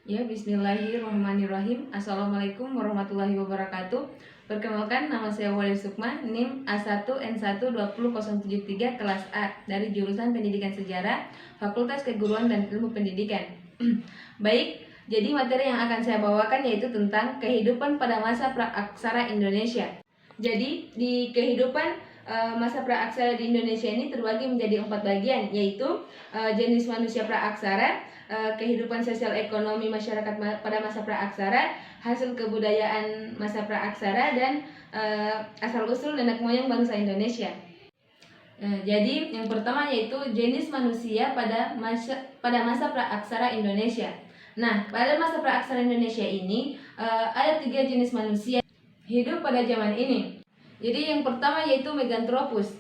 Ya, bismillahirrahmanirrahim. Assalamualaikum warahmatullahi wabarakatuh. Perkenalkan, nama saya Wali Sukma, NIM A1N12073 kelas A dari jurusan Pendidikan Sejarah, Fakultas Keguruan dan Ilmu Pendidikan. Baik, jadi materi yang akan saya bawakan yaitu tentang kehidupan pada masa praaksara Indonesia. Jadi, di kehidupan masa praaksara di Indonesia ini terbagi menjadi 4 bagian, yaitu jenis manusia praaksara, kehidupan sosial ekonomi masyarakat pada masa praaksara, hasil kebudayaan masa praaksara, dan asal-usul nenek moyang bangsa Indonesia. Jadi yang pertama yaitu jenis manusia pada masa praaksara Indonesia. Nah, pada masa praaksara Indonesia ini ada 3 jenis manusia hidup pada zaman ini. Jadi yang pertama yaitu Meganthropus.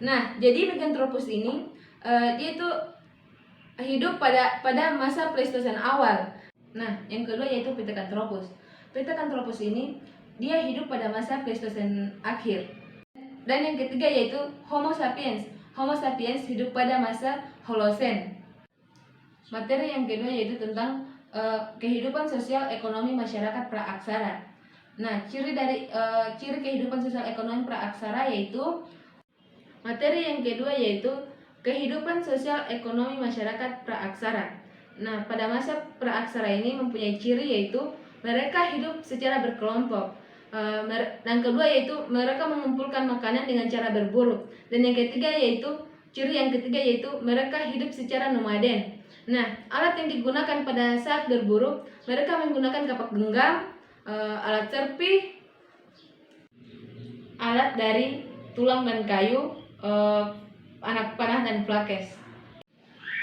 Nah, jadi Meganthropus ini dia itu hidup pada masa Pleistosen awal. Nah, yang kedua yaitu Pithecanthropus. Pithecanthropus ini dia hidup pada masa Pleistosen akhir. Dan yang ketiga yaitu Homo sapiens. Homo sapiens hidup pada masa Holocene. Materi yang kedua yaitu tentang kehidupan sosial ekonomi masyarakat praaksara. Nah, ciri kehidupan sosial ekonomi praaksara yaitu materi yang kedua yaitu kehidupan sosial ekonomi masyarakat praaksara. Nah, pada masa praaksara ini mempunyai ciri yaitu mereka hidup secara berkelompok. Dan kedua yaitu mereka mengumpulkan makanan dengan cara berburu. Dan yang ketiga yaitu mereka hidup secara nomaden. Nah, alat yang digunakan pada saat berburu, mereka menggunakan kapak genggam, alat serpih, alat dari tulang dan kayu, anak panah dan plakes.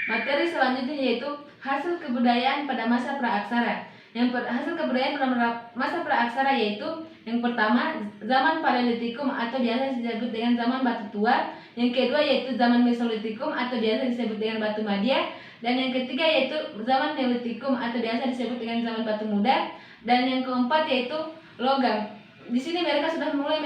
Materi selanjutnya yaitu hasil kebudayaan pada masa praaksara. Hasil kebudayaan pada masa praaksara yaitu yang pertama zaman Paleolitikum atau biasa disebut dengan zaman batu tua, yang kedua yaitu zaman Mesolitikum atau biasa disebut dengan batu madia, dan yang ketiga yaitu zaman Neolitikum atau biasa disebut dengan zaman batu muda, dan yang keempat yaitu logam. Di sini mereka sudah mulai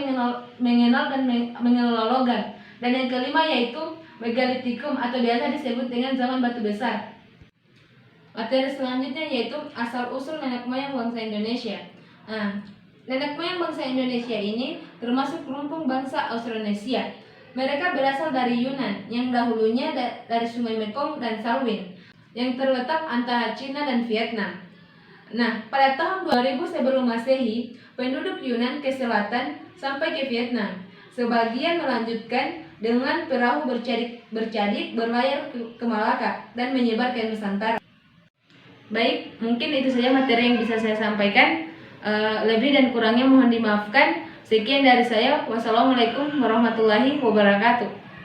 mengenal dan mengelola logam. Dan yang kelima yaitu Megalitikum atau biasa disebut dengan zaman batu besar. Materi selanjutnya yaitu asal-usul nenek moyang bangsa Indonesia. Nah, nenek moyang bangsa Indonesia ini termasuk kelompok bangsa Austronesia. Mereka berasal dari Yunan yang dahulunya dari Sungai Mekong dan Salween yang terletak antara Cina dan Vietnam. Nah, pada tahun 2000 sebelum Masehi, penduduk Yunan ke selatan sampai ke Vietnam. Sebagian melanjutkan dengan perahu bercadik berlayar ke Malaka dan menyebar ke Nusantara. Baik, mungkin itu saja materi yang bisa saya sampaikan. Lebih dan kurangnya mohon dimaafkan. Sekian dari saya. Wassalamualaikum warahmatullahi wabarakatuh.